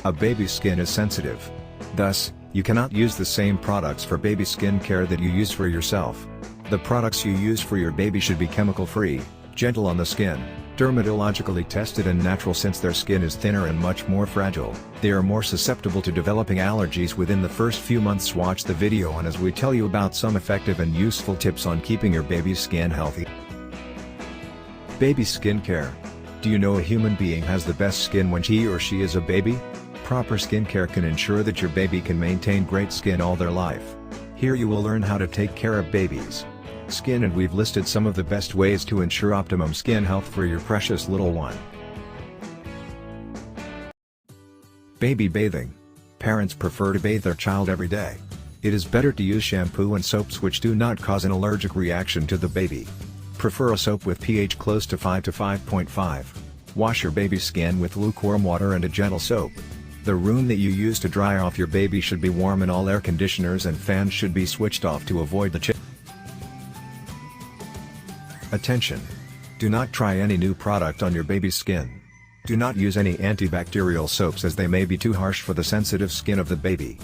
A baby's skin is sensitive. Thus, you cannot use the same products for baby skin care that you use for yourself. The products you use for your baby should be chemical-free, gentle on the skin, dermatologically tested and natural. Since their skin is thinner and much more fragile, they are more susceptible to developing allergies within the first few months. Watch the video on as we tell you about some effective and useful tips on keeping your baby's skin healthy. Baby skin care. Do you know a human being has the best skin when he or she is a baby? Proper skin care can ensure that your baby can maintain great skin all their life. Here you will learn how to take care of babies' skin, and we've listed some of the best ways to ensure optimum skin health for your precious little one. Baby bathing. Parents prefer to bathe their child every day. It is better to use shampoo and soaps which do not cause an allergic reaction to the baby. Prefer a soap with pH close to 5 to 5.5. Wash your baby's skin with lukewarm water and a gentle soap. The room that you use to dry off your baby should be warm, and all air conditioners and fans should be switched off to avoid the chill. Attention! Do not try any new product on your baby's skin. Do not use any antibacterial soaps as they may be too harsh for the sensitive skin of the baby.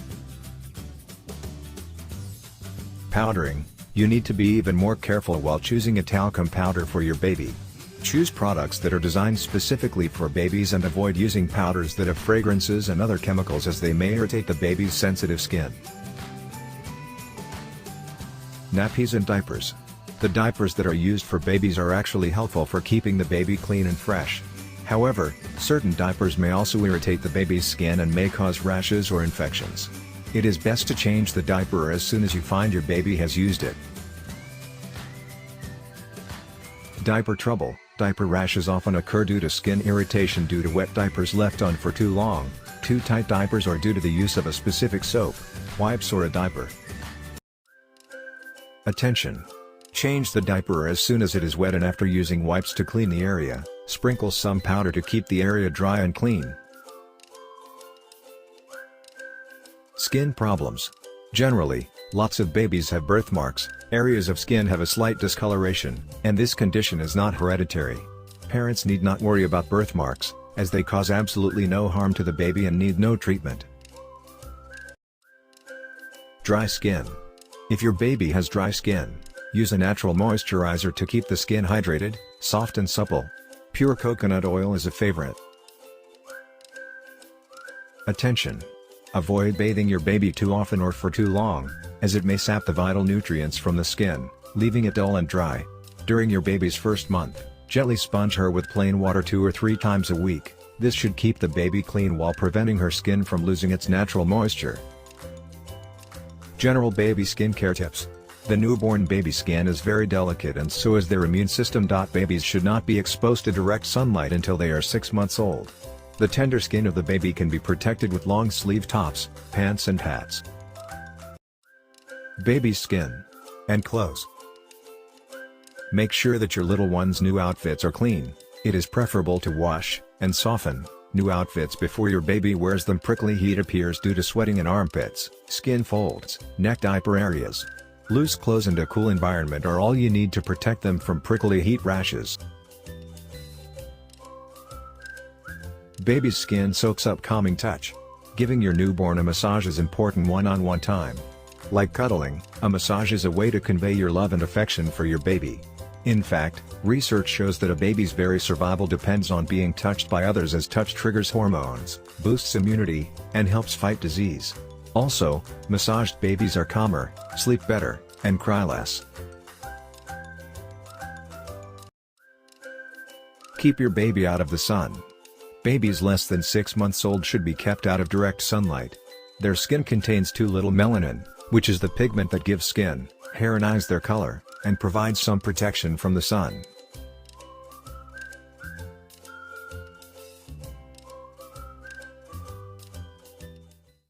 Powdering. You need to be even more careful while choosing a talcum powder for your baby. Choose products that are designed specifically for babies and avoid using powders that have fragrances and other chemicals as they may irritate the baby's sensitive skin. Nappies and diapers. The diapers that are used for babies are actually helpful for keeping the baby clean and fresh. However, certain diapers may also irritate the baby's skin and may cause rashes or infections. It is best to change the diaper as soon as you find your baby has used it. Diaper trouble. Diaper rashes often occur due to skin irritation due to wet diapers left on for too long, too tight diapers, or due to the use of a specific soap, wipes, or a diaper. Attention! Change the diaper as soon as it is wet, and after using wipes to clean the area, sprinkle some powder to keep the area dry and clean. Skin problems. Generally, lots of babies have birthmarks, areas of skin have a slight discoloration, and this condition is not hereditary. Parents need not worry about birthmarks, as they cause absolutely no harm to the baby and need no treatment. Dry skin. If your baby has dry skin, use a natural moisturizer to keep the skin hydrated, soft and supple. Pure coconut oil is a favorite. Attention! Avoid bathing your baby too often or for too long, as it may sap the vital nutrients from the skin, leaving it dull and dry. During your baby's first month, gently sponge her with plain water 2 or 3 times a week. This should keep the baby clean while preventing her skin from losing its natural moisture. General baby skincare tips. The newborn baby skin is very delicate, and so is their immune system. Babies should not be exposed to direct sunlight until they are 6 months old. The tender skin of the baby can be protected with long sleeve tops, pants and hats. Baby skin and clothes. Make sure that your little one's new outfits are clean. It is preferable to wash and soften new outfits before your baby wears them. Prickly heat appears due to sweating in armpits, skin folds, neck, diaper areas. Loose clothes and a cool environment are all you need to protect them from prickly heat rashes. Baby's skin soaks up calming touch. Giving your newborn a massage is important one-on-one time. Like cuddling, a massage is a way to convey your love and affection for your baby. In fact, research shows that a baby's very survival depends on being touched by others, as touch triggers hormones, boosts immunity, and helps fight disease. Also, massaged babies are calmer, sleep better, and cry less. Keep your baby out of the sun. Babies less than 6 months old should be kept out of direct sunlight. Their skin contains too little melanin, which is the pigment that gives skin, hair and eyes their color, and provides some protection from the sun.